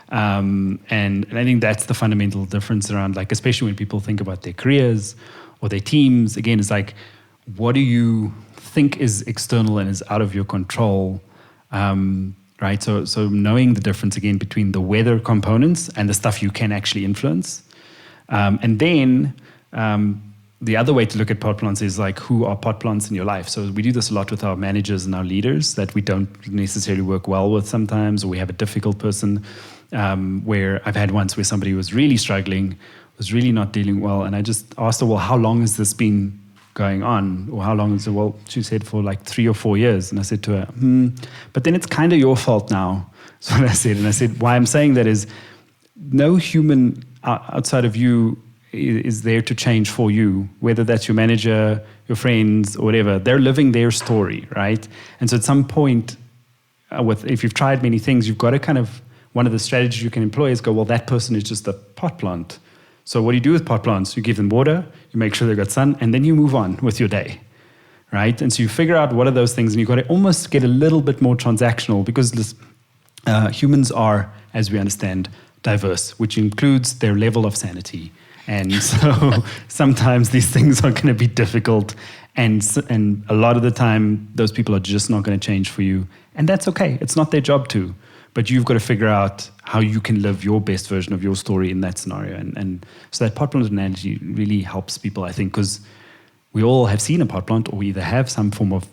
And I think that's the fundamental difference around, like, especially when people think about their careers or their teams. Again, it's like, what do you think is external and is out of your control, right? So knowing the difference, again, between the weather components and the stuff you can actually influence. And then the other way to look at pot plants is like, who are pot plants in your life? So we do this a lot with our managers and our leaders that we don't necessarily work well with sometimes, or we have a difficult person, where I've had once where somebody was really struggling, was really not dealing well. And I just asked her, well, how long has this been going on? Or how long is it? Well, she said for like 3 or 4 years. And I said to her, but then it's kind of your fault now. That's what I said. And I said, why I'm saying that is no human outside of you is there to change for you, whether that's your manager, your friends, or whatever. They're living their story, right? And so at some point, if you've tried many things, you've got to kind of, one of the strategies you can employ is go, well, that person is just a pot plant. So what do you do with pot plants? You give them water, you make sure they've got sun, and then you move on with your day, right? And so you figure out what are those things, and you've got to almost get a little bit more transactional, because humans are, as we understand, diverse, which includes their level of sanity. And so sometimes these things are going to be difficult, and a lot of the time those people are just not going to change for you, and that's okay. It's not their job to, but you've got to figure out how you can live your best version of your story in that scenario. And so that pot plant analogy really helps people, I think, because we all have seen a pot plant, or we either have some form of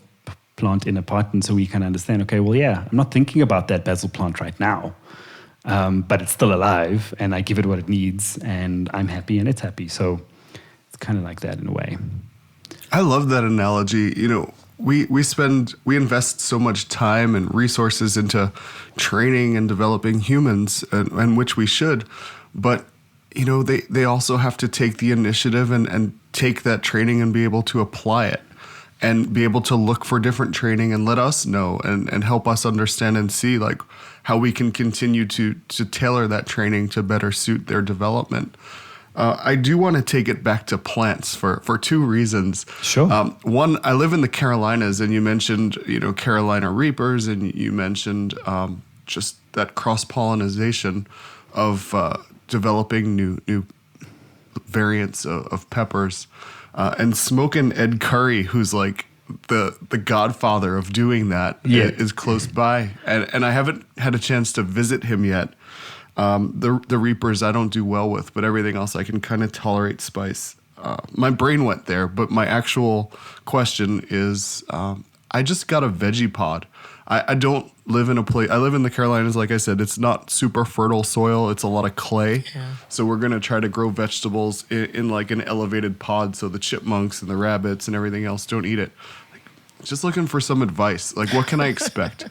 plant in a pot, and so we can understand, okay, well, yeah, I'm not thinking about that basil plant right now. But it's still alive, and I give it what it needs, and I'm happy, and it's happy. So it's kind of like that in a way. I love that analogy. You know, we invest so much time and resources into training and developing humans, and which we should. But, you know, they also have to take the initiative and take that training and be able to apply it, and be able to look for different training and let us know and help us understand and see, like, how we can continue to tailor that training to better suit their development. I do want to take it back to plants for 2 reasons. Sure. One, I live in the Carolinas, and you mentioned, you know, Carolina Reapers, and you mentioned just that cross-pollination of developing new variants of peppers. And smoking Ed Curry, who's like the godfather of doing that, is close by. And I haven't had a chance to visit him yet. The Reapers I don't do well with, but everything else I can kind of tolerate spice. My brain went there, but my actual question is, I just got a veggie pod. I don't live in a place. I live in the Carolinas, like I said. It's not super fertile soil. It's a lot of clay. Yeah. So we're going to try to grow vegetables in like an elevated pod so the chipmunks and the rabbits and everything else don't eat it. Like, just looking for some advice. Like, what can I expect?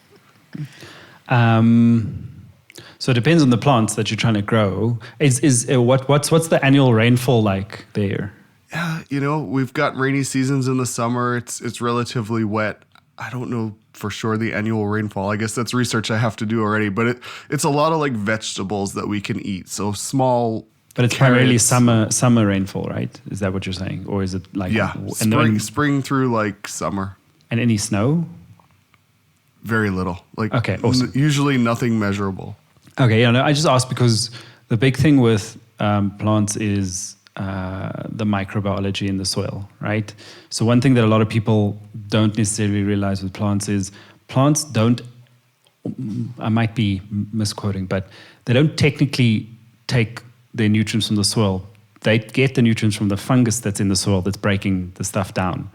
So it depends on the plants that you're trying to grow. What's the annual rainfall like there? Yeah, you know, we've got rainy seasons in the summer. It's relatively wet. I don't know for sure the annual rainfall. I guess that's research I have to do already, but it's a lot of like vegetables that we can eat. So small. But it's primarily summer rainfall, right? Is that what you're saying? Or is it like spring through like summer. And any snow? Very little. Like, okay, awesome. Usually nothing measurable. Okay, yeah, no, I just asked because the big thing with plants is the microbiology in the soil, right? So one thing that a lot of people don't necessarily realize with plants is plants don't, I might be misquoting, but they don't technically take their nutrients from the soil. They get the nutrients from the fungus that's in the soil that's breaking the stuff down.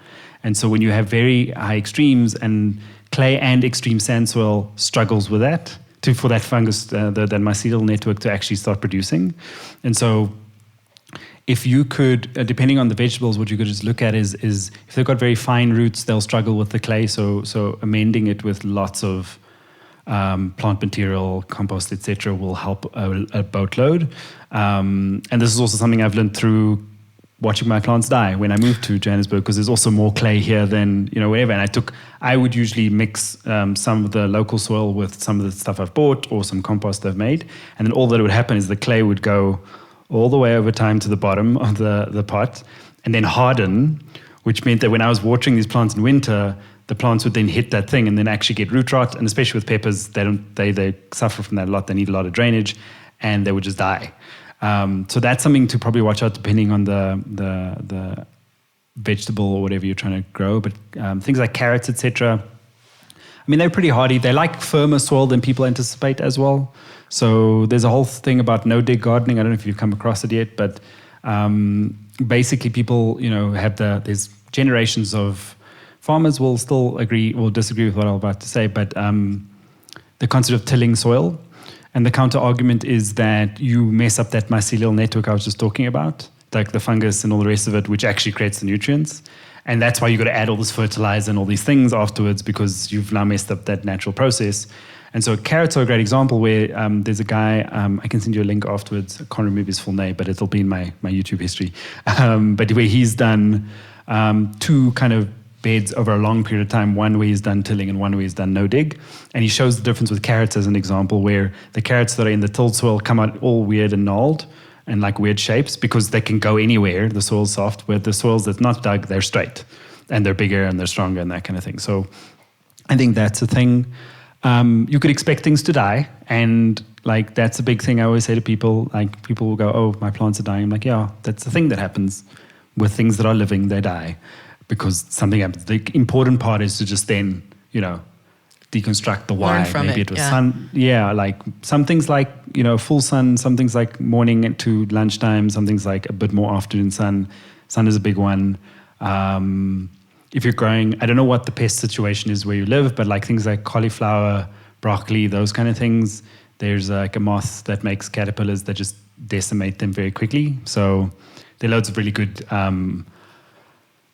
And so when you have very high extremes, and clay and extreme sand soil struggles with that, for that fungus, the mycelial network to actually start producing. And so if you could, depending on the vegetables, what you could just look at is if they've got very fine roots, they'll struggle with the clay. So amending it with lots of plant material, compost, etc., will help a boatload. And this is also something I've learned through watching my plants die when I moved to Johannesburg, because there's also more clay here than wherever. And I would usually mix some of the local soil with some of the stuff I've bought or some compost I've made, and then all that would happen is the clay would go all the way over time to the bottom of the pot and then harden, which meant that when I was watering these plants in winter, the plants would then hit that thing and then actually get root rot. And especially with peppers, they suffer from that a lot. They need a lot of drainage, and they would just die. So that's something to probably watch out depending on the vegetable or whatever you're trying to grow. But things like carrots, etc. I mean, they're pretty hardy. They like firmer soil than people anticipate as well. So there's a whole thing about no-dig gardening. I don't know if you've come across it yet, but basically people, there's generations of farmers will still agree or disagree with what I'm about to say, but the concept of tilling soil. And the counter argument is that you mess up that mycelial network I was just talking about, like the fungus and all the rest of it, which actually creates the nutrients. And that's why you've got to add all this fertilizer and all these things afterwards, because you've now messed up that natural process. And so carrots are a great example where there's a guy, I can send you a link afterwards, I can't remember his full name, but it'll be in my YouTube history. But where he's done 2 kind of beds over a long period of time, one where he's done tilling and one where he's done no dig. And he shows the difference with carrots as an example, where the carrots that are in the tilled soil come out all weird and gnarled and like weird shapes because they can go anywhere, the soil's soft, where the soils that's not dug, they're straight and they're bigger and they're stronger and that kind of thing. So I think that's a thing. You could expect things to die, and like that's a big thing I always say to people. Like people will go, oh, my plants are dying. I'm like, yeah, that's the thing that happens with things that are living, they die. Because something happens. The important part is to just then, deconstruct the why. Maybe it was sun. Yeah, like some things like, full sun, some things like morning to lunchtime, some things like a bit more afternoon sun. Sun is a big one. If you're growing, I don't know what the pest situation is where you live, but like things like cauliflower, broccoli, those kind of things, there's like a moth that makes caterpillars that just decimate them very quickly. So there are loads of really good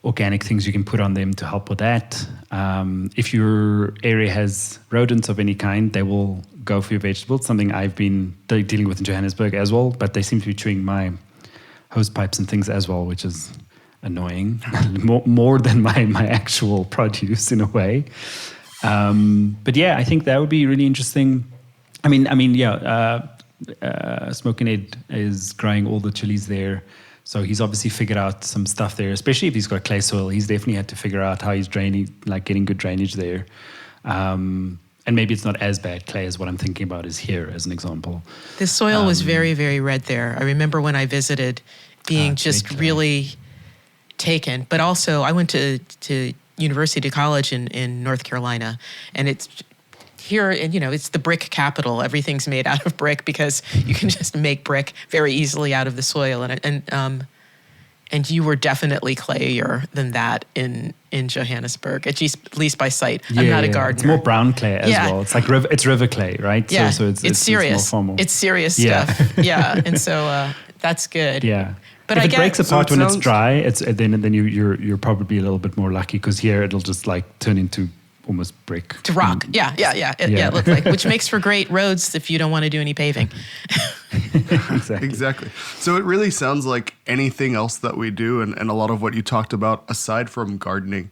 organic things you can put on them to help with that. If your area has rodents of any kind, they will go for your vegetables, something I've been dealing with in Johannesburg as well, but they seem to be chewing my hose pipes and things as well, which is annoying, more than my actual produce in a way. But yeah, I think that would be really interesting. Smoking Ed is growing all the chilies there. So he's obviously figured out some stuff there, especially if he's got clay soil. He's definitely had to figure out how he's draining, like getting good drainage there. And maybe it's not as bad clay as what I'm thinking about is here, as an example. The soil was very, very red there. I remember when I visited being just really taken. But also I went to University College in North Carolina, and it's here, and it's the brick capital. Everything's made out of brick because you can just make brick very easily out of the soil. And you were definitely clayier than that in Johannesburg, at least by sight. I'm not a gardener. It's more brown clay as well. It's like river clay, right? Yeah, so it's serious. It's more formal. It's serious stuff. Yeah, and so that's good. Yeah. But if it breaks apart when it's dry, then you're probably a little bit more lucky, because here it'll just like turn into almost brick. To rock. Yeah. It looked like, which makes for great roads if you don't want to do any paving. Exactly. So it really sounds like anything else that we do, and a lot of what you talked about, aside from gardening,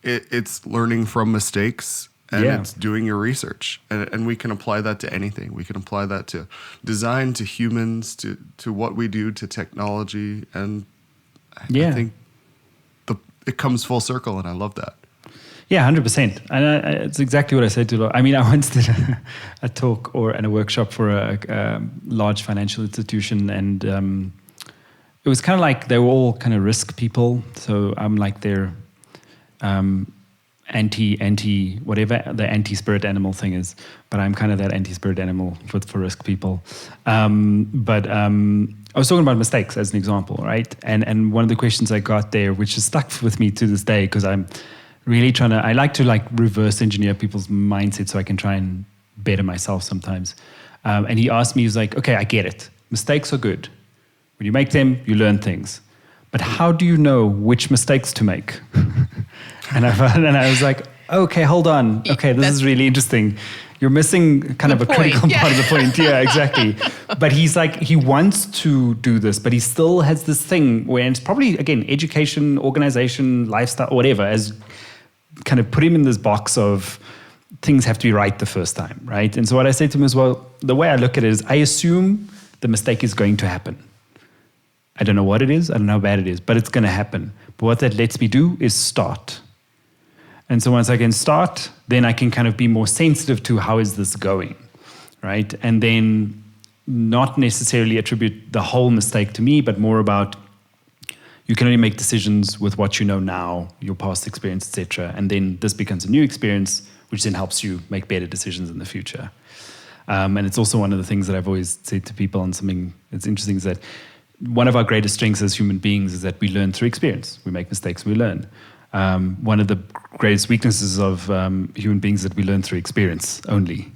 it's learning from mistakes, and it's doing your research. And we can apply that to anything. We can apply that to design, to humans, to what we do, to technology. And I think it comes full circle, and I love that. Yeah, 100%. And it's exactly what I said to I once did a talk and a workshop for a large financial institution, and it was kind of like they were all kind of risk people. So I'm like their anti whatever the anti-spirit animal thing is, but I'm kind of that anti-spirit animal for risk people. I was talking about mistakes as an example, right? And one of the questions I got there, which has stuck with me to this day, because I'm really I like to like reverse engineer people's mindset so I can try and better myself sometimes. And he asked me, he was like, okay, I get it. Mistakes are good. When you make them, you learn things. But how do you know which mistakes to make? and I was like, okay, hold on. Okay, this is really interesting. you're missing kind of a critical part of the point. Yeah, exactly. But he's like, he wants to do this, but he still has this thing where it's probably, again, education, organization, lifestyle, whatever, as kind of put him in this box of things have to be right the first time, right? And so what I say to him is, well, the way I look at it is I assume the mistake is going to happen. I don't know what it is, I don't know how bad it is, but it's going to happen. But what that lets me do is start. And so once I can start, then I can kind of be more sensitive to how is this going, right? And then not necessarily attribute the whole mistake to me, but more about you can only make decisions with what you know now, your past experience, etc. And then this becomes a new experience, which then helps you make better decisions in the future. And it's also one of the things that I've always said to people, and something that's interesting is that one of our greatest strengths as human beings is that we learn through experience. We make mistakes, we learn. One of the greatest weaknesses of human beings is that we learn through experience only.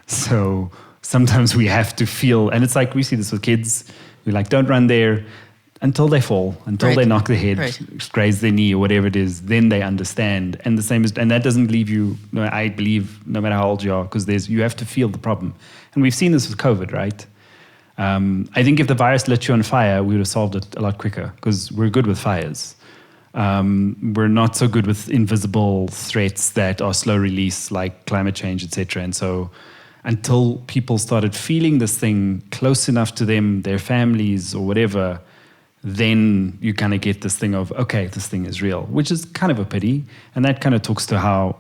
So sometimes we have to feel, and it's like we see this with kids, we're like, don't run there until they fall, until they knock their head, graze their knee or whatever it is, then they understand. And the same is, and that doesn't leave you, I believe, no matter how old you are, because you have to feel the problem. And we've seen this with COVID, right? I think if the virus lit you on fire, we would have solved it a lot quicker because we're good with fires. We're not so good with invisible threats that are slow release, like climate change, etc. And so until people started feeling this thing close enough to them, their families or whatever, then you kind of get this thing of, okay, this thing is real, which is kind of a pity. And that kind of talks to how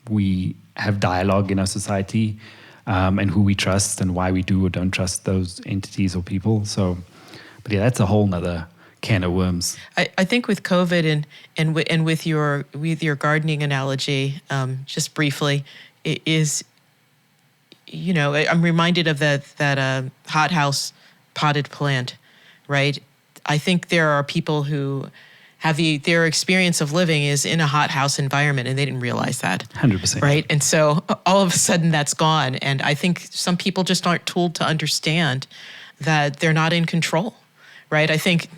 we have dialogue in our society, and who we trust and why we do or don't trust those entities or people. So, but yeah, that's a whole nother can of worms. I think with COVID and with your gardening analogy, just briefly, is, you know, I'm reminded of that hothouse potted plant, right? I think there are people who have their experience of living is in a hothouse environment, and they didn't realize that. 100%. Right? And so all of a sudden that's gone. And I think some people just aren't tooled to understand that they're not in control, right? I think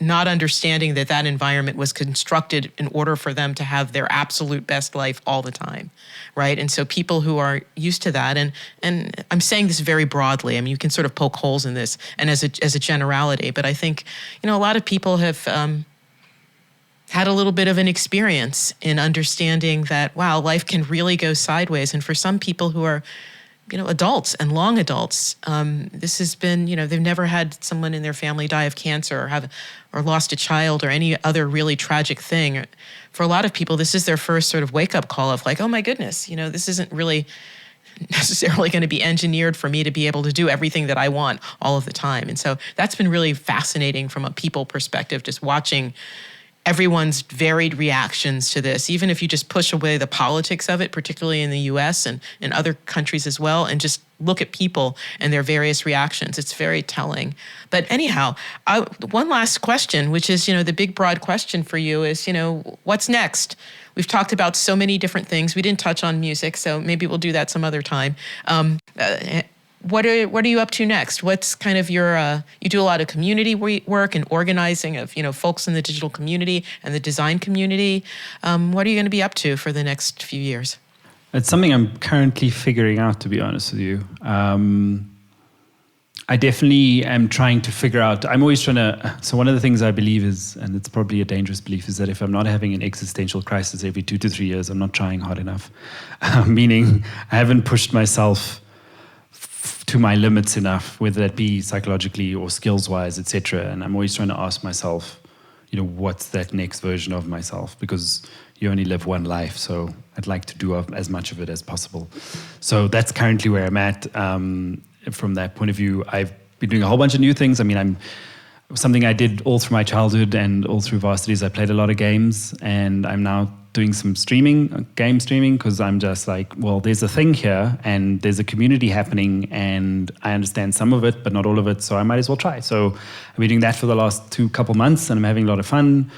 not understanding that environment was constructed in order for them to have their absolute best life all the time, right? And so people who are used to that, and I'm saying this very broadly, I mean, you can sort of poke holes in this and as a generality, but I think, you know, a lot of people have had a little bit of an experience in understanding that, wow, life can really go sideways. And for some people who are, you know, adults and long adults, this has been, you know, they've never had someone in their family die of cancer or lost a child or any other really tragic thing. For a lot of people, this is their first sort of wake-up call of like, oh my goodness, you know, this isn't really necessarily going to be engineered for me to be able to do everything that I want all of the time. And so that's been really fascinating from a people perspective, just watching everyone's varied reactions to this, even if you just push away the politics of it, particularly in the US and in other countries as well, and just look at people and their various reactions. It's very telling. But anyhow, one last question, which is, you know, the big broad question for you is, you know, what's next? We've talked about so many different things. We didn't touch on music, so maybe we'll do that some other time. What are you up to next? What's kind of your, you do a lot of community work and organizing of, you know, folks in the digital community and the design community. What are you going to be up to for the next few years? It's something I'm currently figuring out, to be honest with you. I definitely am trying to figure out, I'm always trying to, so one of the things I believe is, and it's probably a dangerous belief, is that if I'm not having an existential crisis every 2 to 3 years, I'm not trying hard enough. Meaning I haven't pushed myself to my limits enough, whether that be psychologically or skills-wise, etc. And I'm always trying to ask myself, you know, what's that next version of myself? Because you only live one life, so I'd like to do as much of it as possible. So that's currently where I'm at. From that point of view, I've been doing a whole bunch of new things. I mean, something I did all through my childhood and all through varsities. I played a lot of games, and I'm now doing some game streaming, because I'm just like, well, there's a thing here and there's a community happening and I understand some of it, but not all of it. So I might as well try. So I've been doing that for the last couple months, and I'm having a lot of fun.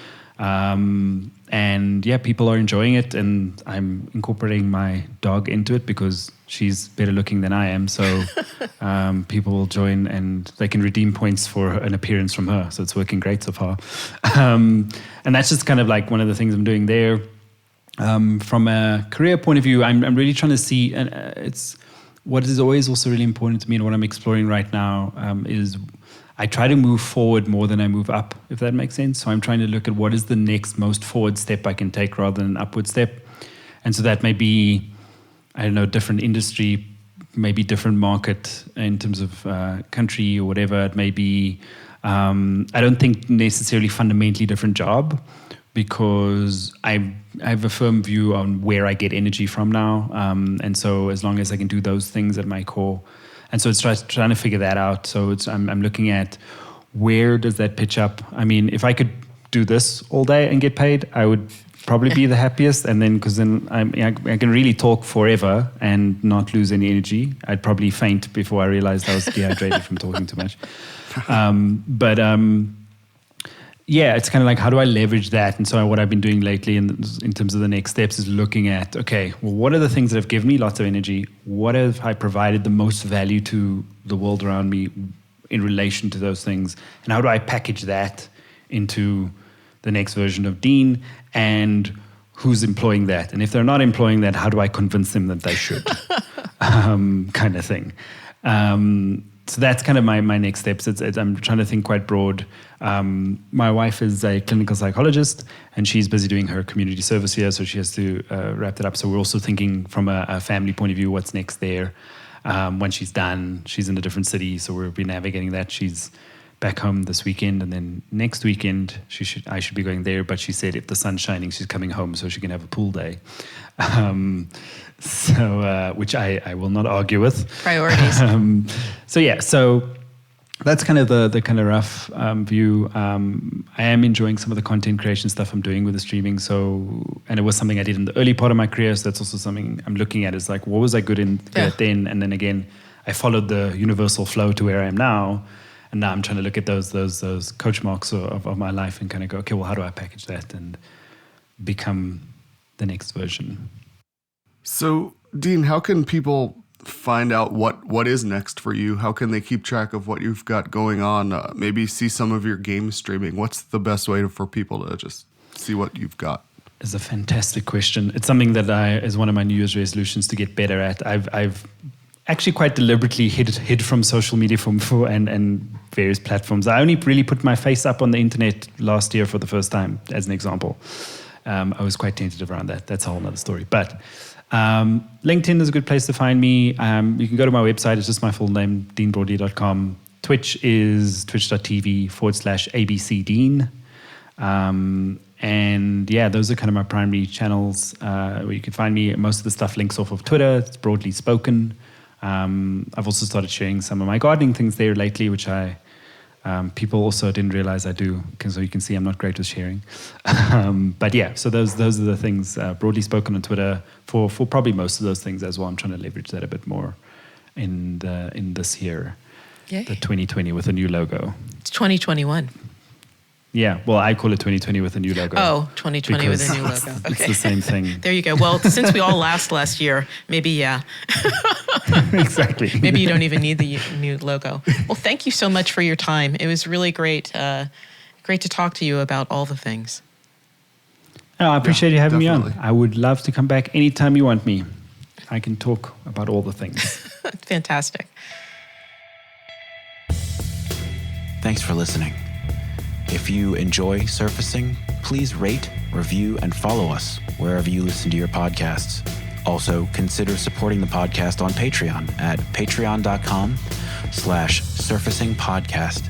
And yeah, people are enjoying it, and I'm incorporating my dog into it because she's better looking than I am. So people will join and they can redeem points for an appearance from her. So it's working great so far. And that's just kind of like one of the things I'm doing there. From a career point of view, I'm really trying to see, and what is always also really important to me and what I'm exploring right now is I try to move forward more than I move up, if that makes sense. So I'm trying to look at what is the next most forward step I can take rather than an upward step. And so that may be, I don't know, different industry, maybe different market in terms of country or whatever. It may be, I don't think necessarily fundamentally different job, because I have a firm view on where I get energy from now. And so as long as I can do those things at my core. And so it's trying to figure that out. So I'm looking at where does that pitch up? I mean, if I could do this all day and get paid, I would probably be the happiest. And then, because then I can really talk forever and not lose any energy. I'd probably faint before I realized I was dehydrated from talking too much. Yeah, it's kind of like, how do I leverage that? And so what I've been doing lately in terms of the next steps is looking at, okay, well, what are the things that have given me lots of energy? What have I provided the most value to the world around me in relation to those things? And how do I package that into the next version of Dean? And who's employing that? And if they're not employing that, how do I convince them that they should? Kind of thing. So that's kind of my next steps. I'm trying to think quite broad. My wife is a clinical psychologist, and she's busy doing her community service here, so she has to wrap that up. So we're also thinking from a family point of view, what's next there. When she's done, she's in a different city, so we'll be navigating that. She's back home this weekend, and then next weekend I should be going there. But she said if the sun's shining, she's coming home so she can have a pool day. Which I will not argue with. Priorities. So that's kind of the kind of rough view. I am enjoying some of the content creation stuff I'm doing with the streaming. And it was something I did in the early part of my career. So that's also something I'm looking at. Is like, what was I good at then? And then again, I followed the universal flow to where I am now. And now I'm trying to look at those coach marks of my life and kind of go, okay, well, how do I package that and become the next version? So, Dean, how can people find out what is next for you? How can they keep track of what you've got going on? Maybe see some of your game streaming. What's the best way for people to just see what you've got? It's a fantastic question. It's something that is one of my New Year's resolutions to get better at. I've actually quite deliberately hid from social media and various platforms. I only really put my face up on the internet last year for the first time, as an example. I was quite tentative around that. That's a whole other story. But LinkedIn is a good place to find me. You can go to my website. It's just my full name, deanbroadley.com. Twitch is twitch.tv/ABCDean. And yeah, those are kind of my primary channels where you can find me. Most of the stuff links off of Twitter. It's Broadly Spoken. I've also started sharing some of my gardening things there lately, which people also didn't realize I do, so you can see I'm not great with sharing. But yeah, so those are the things. Broadly Spoken on Twitter for probably most of those things as well. I'm trying to leverage that a bit more in this year, the 2020 with a new logo. It's 2021. Yeah, well, I call it 2020 with a new logo. Oh, 2020 with a new logo. Okay. It's the same thing. There you go. Well, since we all laughed last year, maybe, yeah. Exactly. Maybe you don't even need the new logo. Well, thank you so much for your time. It was really great to talk to you about all the things. I appreciate you having definitely. me on. I would love to come back anytime you want me. I can talk about all the things. Fantastic. Thanks for listening. If you enjoy surfacing, please rate, review, and follow us wherever you listen to your podcasts. Also, consider supporting the podcast on Patreon at patreon.com/surfacingpodcast.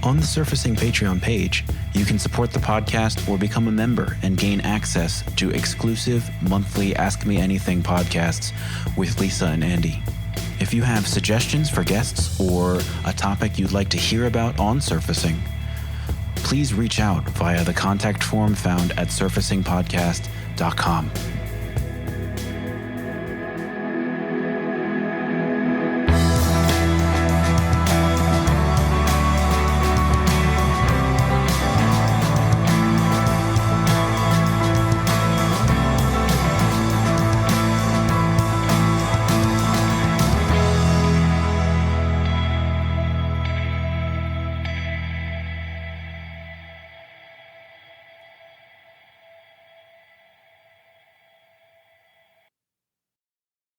On the Surfacing Patreon page, you can support the podcast or become a member and gain access to exclusive monthly Ask Me Anything podcasts with Lisa and Andy. If you have suggestions for guests or a topic you'd like to hear about on Surfacing, please reach out via the contact form found at surfacingpodcast.com.